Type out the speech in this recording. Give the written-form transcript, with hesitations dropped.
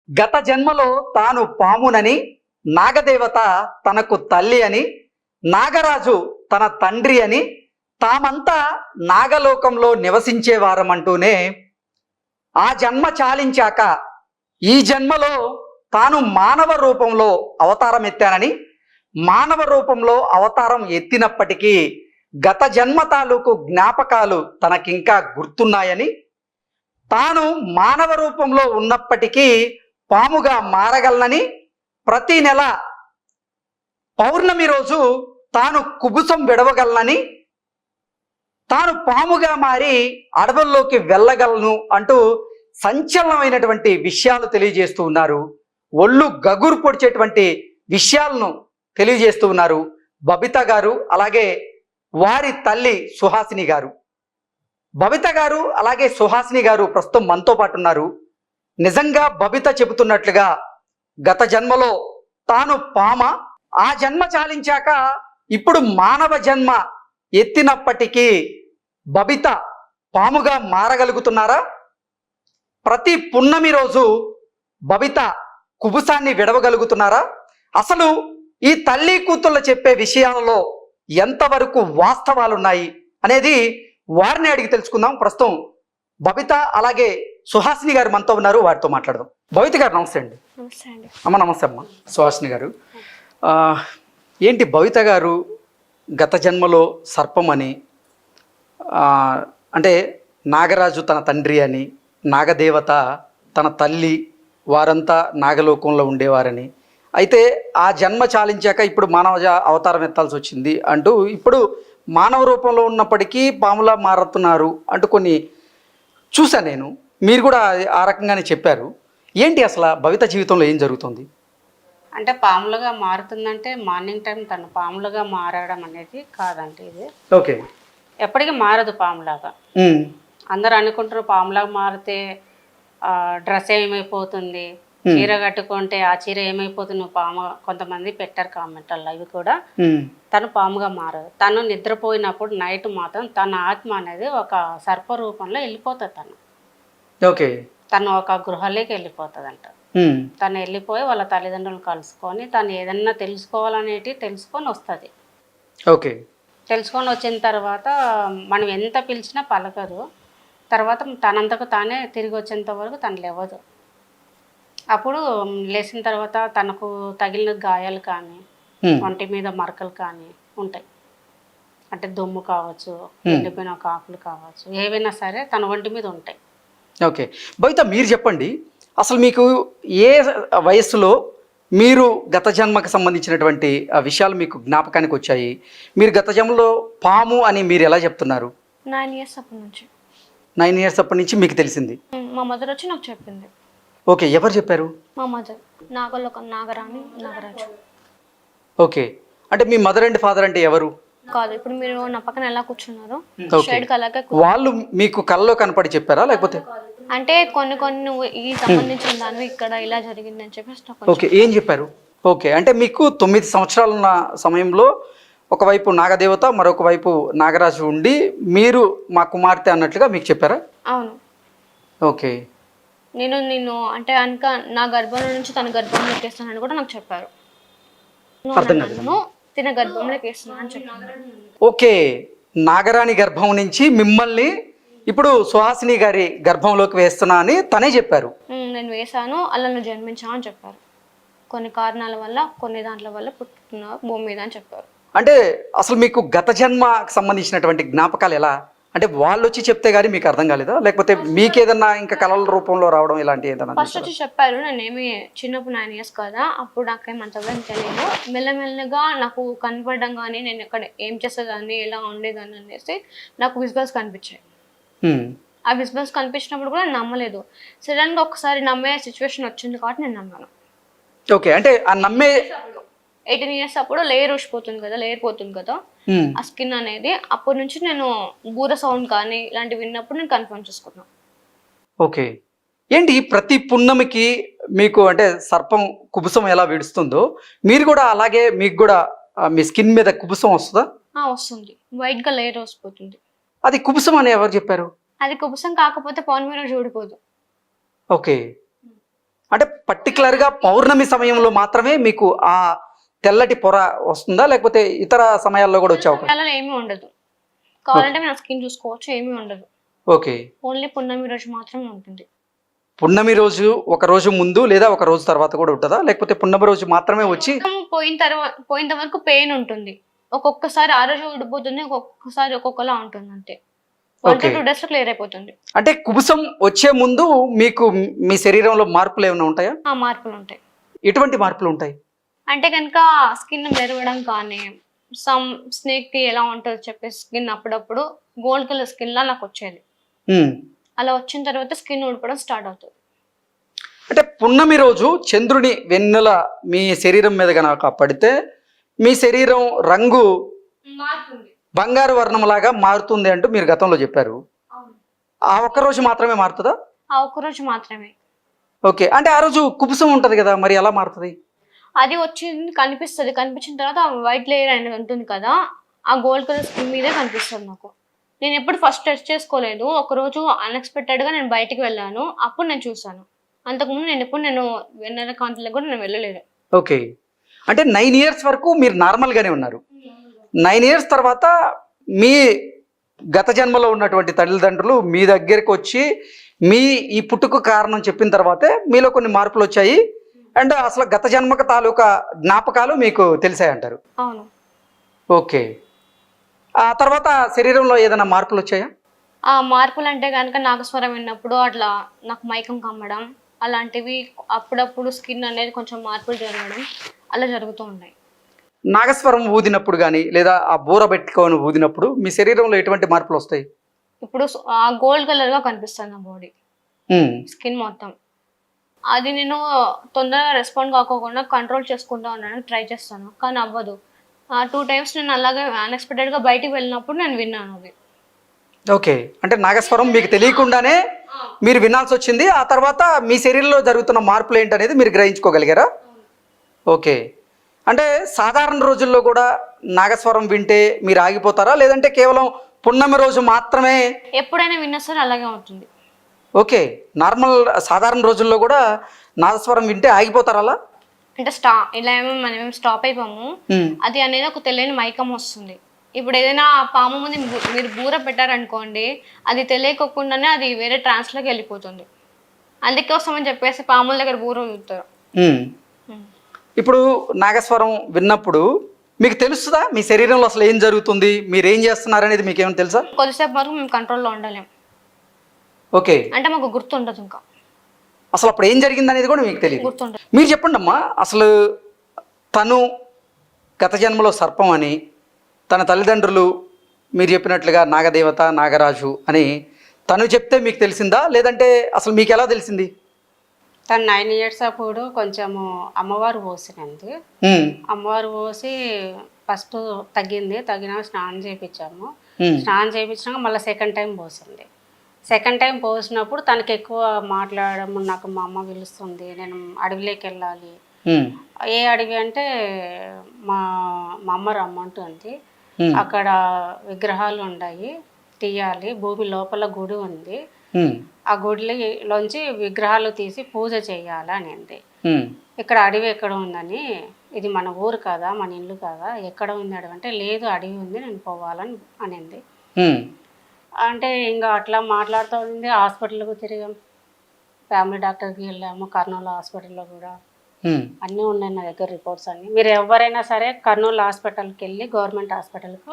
గత జన్మలో తాను పామునని, నాగదేవత తనకు తల్లి అని, నాగరాజు తన తండ్రి అని, తామంతా నాగలోకంలో నివసించేవారమంటూనే ఆ జన్మ చాలించాక ఈ జన్మలో తాను మానవ రూపంలో అవతారం ఎత్తానని, మానవ రూపంలో అవతారం ఎత్తినప్పటికీ గత జన్మ తాలూకు జ్ఞాపకాలు తనకింకా గుర్తున్నాయని, తాను మానవ రూపంలో ఉన్నప్పటికీ పాముగా మారగలనని, ప్రతి నెల పౌర్ణమి రోజు తాను కుబుసం విడవగలనని, తాను పాముగా మారి అడవుల్లోకి వెళ్ళగలను అంటూ సంచలనమైనటువంటి విషయాలు తెలియజేస్తూ ఉన్నారు. ఒళ్ళు గగురు పొడిచేటువంటి విషయాలను తెలియజేస్తూ ఉన్నారు బబిత గారు, అలాగే వారి తల్లి సుహాసిని గారు. బబిత గారు అలాగే సుహాసిని గారు ప్రస్తుతం మనతో పాటు ఉన్నారు. నిజంగా బబిత చెబుతున్నట్లుగా గత జన్మలో తాను పామ, ఆ జన్మ చాలించాక ఇప్పుడు మానవ జన్మ ఎత్తినప్పటికీ బబిత పాముగా మారగలుగుతున్నారా? ప్రతి పున్నమి రోజు బబిత కుబుసాన్ని విడవగలుగుతున్నారా? అసలు ఈ తల్లి కూతుళ్ళ చెప్పే విషయాలలో ఎంతవరకు వాస్తవాలున్నాయి అనేది వారిని అడిగి తెలుసుకుందాం. ప్రస్తుతం బబిత అలాగే సుహాసిని గారు మనతో ఉన్నారు, వారితో మాట్లాడదాం. బబిత గారు నమస్తే అండి. అమ్మ నమస్తే అమ్మ. సుహాసిని గారు, ఏంటి బబిత గారు గత జన్మలో సర్పం అని, అంటే నాగరాజు తన తండ్రి అని, నాగదేవత తన తల్లి, వారంతా నాగలోకంలో ఉండేవారని, అయితే ఆ జన్మ చాలించాక ఇప్పుడు మానవ అవతారం ఎత్తాల్సి వచ్చింది అంటూ ఇప్పుడు మానవ రూపంలో ఉన్నప్పటికీ పాములా మారుతున్నారు అంటూ కొన్ని చూశాను నేను. మీరు కూడా ఆ రకంగానే చెప్పారు. ఏంటి అసలు బబిత జీవితంలో ఏం జరుగుతుంది? అంటే పాములుగా మారుతుందంటే మార్నింగ్ టైం తను పాములుగా మారడం అనేది కాదండి. ఇది ఓకే, ఎప్పటికీ మారదు పాములాగా. అందరు అనుకుంటారు పాములాగా మారితే డ్రెస్ ఏమైపోతుంది, చీర కట్టుకుంటే ఆ చీర ఏమైపోతుంది, నువ్వు పాము. కొంతమంది పెట్టారు కామెంట్లలో. ఇవి కూడా తను పాముగా మారదు. తను నిద్రపోయినప్పుడు నైట్ మాత్రం తన ఆత్మ అనేది ఒక సర్ప రూపంలో వెళ్ళిపోతుంది. ఓకే, తను ఒక గృహలోకి వెళ్ళిపోతుందంట. తను వెళ్ళిపోయి వాళ్ళ తల్లిదండ్రులను కలుసుకొని తను ఏదన్నా తెలుసుకోవాలనేటి తెలుసుకొని వస్తుంది. ఓకే, తెలుసుకొని వచ్చిన తర్వాత మనం ఎంత పిలిచినా పలకదు. తర్వాత తనంతకు తానే తిరిగి వచ్చేంత వరకు తను లేవదు. అప్పుడు లేచిన తర్వాత తనకు తగిలిన గాయాలు కానీ, ఒంటి మీద మరకలు కానీ ఉంటాయి. అంటే దుమ్ము కావచ్చు, ఎండిపోయిన కాకులు కావచ్చు, ఏవైనా సరే తన ఒంటి మీద ఉంటాయి. ఓకే, బబిత మీరు చెప్పండి, అసలు మీకు ఏ వయస్సులో మీరు గత జన్మకు సంబంధించినటువంటి విషయాలు మీకు జ్ఞాపకానికి వచ్చాయి? మీరు గత జన్మలో పాము అని మీరు ఎలా చెప్తున్నారు? 9 years అప్పటి నుంచి. 9 years అప్పటి నుంచి మీకు తెలిసింది? మా మదర్ వచ్చి నాకు చెప్పింది. ఓకే, ఎవరు చెప్పారు? మా మదర్. నాగరాణి నాగరాజు. ఓకే, అంటే మీ మదర్ అండ్ ఫాదర్ అంటే ఎవరు? కాదు, ఇప్పుడు మీరు నా పక్కన ఎలా కూర్చున్నారు, షేడ్ కలాగే వాళ్ళు మీకు కళ్ళలో కనపడి చెప్పారా లేకపోతే? అంటే కొన్ని నువ్వు ఈ సంబంధించిన దాన్ని ఇక్కడ ఇలా జరిగింది అని చెప్పేసి. ఓకే, ఏం చెప్పారు? ఓకే, అంటే మీకు 9 సంవత్సరాలు ఉన్న సమయంలో ఒకవైపు నాగదేవత, మరొక వైపు నాగరాజు ఉండి మీరు మా కుమార్తె అన్నట్లుగా మీకు చెప్పారా? అవును. ఓకే, నేను అంటే అనక నా గర్భంలో నుంచి తన గర్భంలో ఎక్కేస్తానని కూడా నాకు చెప్పారు. తిన గర్భంలోకి వేస్తున్నాను అని చెప్పారు. ఓకే, నాగరాణి గర్భం నుంచి మిమ్మల్ని ఇప్పుడు సుహాసిని గారి గర్భంలోకి వేస్తున్నా అని తనే చెప్పారు. నేను వేసాను, అలా నువ్వు జన్మించా అని చెప్పారు. కొన్ని కారణాల వల్ల, కొన్ని దాంట్ల వల్ల పుట్టుకున్న భూమి మీద అని చెప్పారు. అంటే అసలు మీకు గత జన్మకు సంబంధించినటువంటి జ్ఞాపకాలు ఎలా? అంటే వాళ్ళు వచ్చి చెప్తే గానీ మీకు అర్థం కాలేదా, లేకపోతే మీకేదన్నా ఇంకా కళల రూపంలో రావడం ఇలాంటి ఏదన్నా? ఫస్ట్ వచ్చి చెప్పారు, నేనేమి చిన్నప్పుడు 9 years కదా, అప్పుడు నాకేమంతగా తెలియదు. మెల్లమెల్లగా నాకు కనపడడం కానీ, నేను ఎక్కడ ఏం చేసేదాన్ని, ఎలా ఉండేదాన్ని అనేసి నాకు విజువల్స్ కనిపించాయి. ఆ విజువల్స్ కనిపించినప్పుడు కూడా నమ్మలేదు. సడన్గా ఒకసారి నమ్మే సిచ్యువేషన్ వచ్చింది కాబట్టి నేను నమ్మాను. ఓకే, అంటే ఆ నమ్మే 18 years అప్పుడు లేయర్ పోతుంది కదా, ఆ స్కిన్ అనేది. అప్పటి నుంచి నేను బూర సౌండ్ కానీ ఇలాంటివి విన్నప్పుడు నేను కన్ఫర్మ్ చేసుకున్నాను. ఓకే, ఏంటి ప్రతి పున్నమికి మీకు అంటే సర్పం కుబుసం ఎలా విడుస్తుందో మీరు కూడా అలాగే మీకు కూడా మీ స్కిన్ మీద కుబుసం వస్తుందా? వస్తుంది, వైట్ గా లేయర్ వస్తుంది. అది కుబుసం అని ఎవరు చెప్పారు? అది కుబుసం కాకపోతే పౌర్ణమి రోజు ఊడిపోదు. ఓకే, అంటే పర్టికులర్గా పౌర్ణమి సమయంలో మాత్రమే మీకు ఆ తెల్లటి పొర వస్తుందా, లేకపోతే ఇతర సమయాల్లో కూడా వచ్చే అవకాశం? అలా ఏమీ ఉండదు. కావాలంటే నా స్కిన్ చూసుకోవచ్చు, ఏమీ ఉండదు. ఓకే. ఓన్లీ పున్నమి రోజు మాత్రమే ఉంటుంది. పున్నమి రోజు ఒక రోజు ముందు లేదా ఒక రోజు తర్వాత కూడా ఉంటుందా, లేకపోతే పున్నమి రోజు మాత్రమే వచ్చి? మొత్తం పోయినంత వరకు పెయిన్ ఉంటుంది. ఒక్కొక్కసారి ఆ రోజు ఊడిపోతుంది, ఒక్కొక్కసారి ఒక్కొక్కలా ఉంటుంది. అంతే 1 to 2 days లో క్లియర్ అయిపోతుంది. అంటే కుబుసం వచ్చే ముందు మీకు మీ శరీరంలో మార్పులు ఏమైనా ఉంటాయా? ఆ మార్పులు ఉంటాయి. ఎటువంటి మార్పులు ఉంటాయి? అంటే కనుక స్కిన్ మెరవడం కానీ, స్నేక్ కి ఎలా ఉంటుందో చెప్పేసి స్కిన్ అప్పుడప్పుడు గోల్డ్ కలర్ స్కిన్ లా నాకు వచ్చేది. ఉమ్. అలా వచ్చిన తర్వాత స్కిన్ ఊడిపోవడం స్టార్ట్ అవుతుంది. అంటే పున్నమి రోజు చంద్రుని వెన్నెల మీ శరీరం మీద కనుక పడితే మీ శరీరం రంగు బంగారు వర్ణంలాగా మారుతుంది అంటూ మీరు గతంలో చెప్పారు. ఆ ఒక్క రోజు మాత్రమే మారుతుందా? ఆ ఒక్క రోజు మాత్రమే. ఓకే. అంటే ఆ రోజు కుబుసం ఉంటది కదా, మరి ఎలా మారుతుంది? అది వచ్చింది కనిపిస్తుంది. కనిపించిన తర్వాత వైట్ లేయర్ అనేది ఉంటుంది కదా, ఆ గోల్డ్ కలర్ స్కిన్ మీదే కనిపిస్తుంది నాకు. నేను ఎప్పుడు ఫస్ట్ టెస్ట్ చేసుకోలేదు. ఒకరోజు అన్ఎక్స్పెక్టెడ్గా నేను బయటికి వెళ్ళాను, అప్పుడు నేను చూసాను. అంతకుముందు నేను వెన్నెల కాంతిలో కూడా నేను వెళ్ళలేదు. ఓకే. అంటే 9 years వరకు మీరు నార్మల్గానే ఉన్నారు. 9 years తర్వాత మీ గత జన్మలో ఉన్నటువంటి తల్లిదండ్రులు మీ దగ్గరికి వచ్చి మీ ఈ పుట్టుకు కారణం చెప్పిన తర్వాతే మీలో కొన్ని మార్పులు వచ్చాయి. అండ్ అసలు గత జన్మక తాలూకా జ్ఞాపకాలు మీకు తెలిసాయి అంటారు. అవును. ఓకే. ఆ తర్వాత శరీరంలో ఏదైనా మార్పులు వచ్చాయా? ఆ మార్పులు అంటే కనుక నాగస్వరం విన్నప్పుడు అట్లా నాకు మైకం కమ్మడం అలాంటివి, అప్పుడప్పుడు స్కిన్ అనేది కొంచెం మార్పులు జరగడం అలా జరుగుతూ ఉన్నాయి. నాగస్వరం ఊదినప్పుడు కానీ లేదా ఆ బూర పెట్టుకొని ఊదినప్పుడు మీ శరీరంలో ఎటువంటి మార్పులు వస్తాయి? ఇప్పుడు ఆ గోల్డ్ కలర్గా కనిపిస్తుంది నా బాడీ, ఉమ్. స్కిన్ మొత్తం. అది నేను తొందరగా రెస్పాండ్ కాకోకుండా కంట్రోల్ చేసుకుంటా ఉన్నాను, ట్రై చేస్తాను, కానీ అవ్వదు. 2 times నేను అలాగే అన్ఎక్స్పెక్టెడ్గా బయటికి వెళ్ళినప్పుడు నేను విన్నాను అది. ఓకే. అంటే నాగస్వరం మీకు తెలియకుండానే మీరు వినాల్సి వచ్చింది. ఆ తర్వాత మీ శరీరంలో జరుగుతున్న మార్పులు ఏంటనేది మీరు గ్రహించుకోగలిగారా? ఓకే. అంటే సాధారణ రోజుల్లో కూడా నాగస్వరం వింటే మీరు ఆగిపోతారా, లేదంటే కేవలం పున్నమి రోజు మాత్రమే? ఎప్పుడైనా విన్నా సరే అలాగే అవుతుంది. ఓకే. నార్మల్ సాధారణ రోజుల్లో కూడా నాగస్వరం వింటే ఆగిపోతారా అలా? అంటే ఇలా మనం స్టాప్ అయిపోము. అది అనేది ఒక తెలియని మైకం వస్తుంది. ఇప్పుడు ఏదైనా పాము ముందు మీరు బూర పెట్టారనుకోండి, అది తెలియకోకుండానే అది వేరే ట్రాన్స్లోకి వెళ్ళిపోతుంది. అందుకోసమని చెప్పేసి పాముల దగ్గర బూర ఊదుతారు. ఇప్పుడు నాగస్వరం విన్నప్పుడు మీకు తెలుస్తుందా మీ శరీరంలో అసలు ఏం జరుగుతుంది, మీరు ఏం చేస్తున్నారు అనేది మీకు ఏమైనా తెలుసా? కొద్దిసేపు వరకు మేము కంట్రోల్లో ఉండలేం. ఓకే. అంటే మాకు గుర్తుండదు, ఇంకా అసలు అప్పుడు ఏం జరిగింది అనేది కూడా మీకు తెలియదు. గుర్తుండదు. మీరు చెప్పండి అమ్మా, అసలు తను గత జన్మలో సర్పం అని, తన తల్లిదండ్రులు మీరు చెప్పినట్లుగా నాగదేవత నాగరాజు అని తను చెప్తే మీకు తెలిసిందా, లేదంటే అసలు మీకు ఎలా తెలిసింది? తను 9 years అప్పుడు కొంచెము అమ్మవారు పోసినంది. అమ్మవారు పోసి ఫస్ట్ తగ్గినాక స్నానం చేయించాము. స్నానం చేయించినాక మళ్ళీ సెకండ్ టైం పోసింది. సెకండ్ టైం పోసినప్పుడు తనకి ఎక్కువ మాట్లాడడం, నాకు మా అమ్మ పిలుస్తుంది, నేను అడవిలోకి వెళ్ళాలి. ఏ అడవి అంటే మా అమ్మ రమ్మంటుంది. అక్కడ విగ్రహాలు ఉన్నాయి, తీయాలి, భూమి లోపల గుడి ఉంది, ఆ గుడిలోంచి విగ్రహాలు తీసి పూజ చేయాలి అనింది. ఇక్కడ అడవి ఎక్కడ ఉందని, ఇది మన ఊరు కదా, మన ఇల్లు కదా, ఎక్కడ ఉంది అడవి అంటే, లేదు అడవి ఉంది, నేను పోవాలని అనింది. అంటే ఇంకా అట్లా మాట్లాడుతూ ఉంది. హాస్పిటల్కి తిరిగాం, ఫ్యామిలీ డాక్టర్కి వెళ్ళాము, కర్నూలు హాస్పిటల్లో కూడా అన్నీ ఉన్నాయి నా దగ్గర రిపోర్ట్స్ అన్నీ. మీరు ఎవరైనా సరే కర్నూలు హాస్పిటల్కి వెళ్ళి, గవర్నమెంట్ హాస్పిటల్కు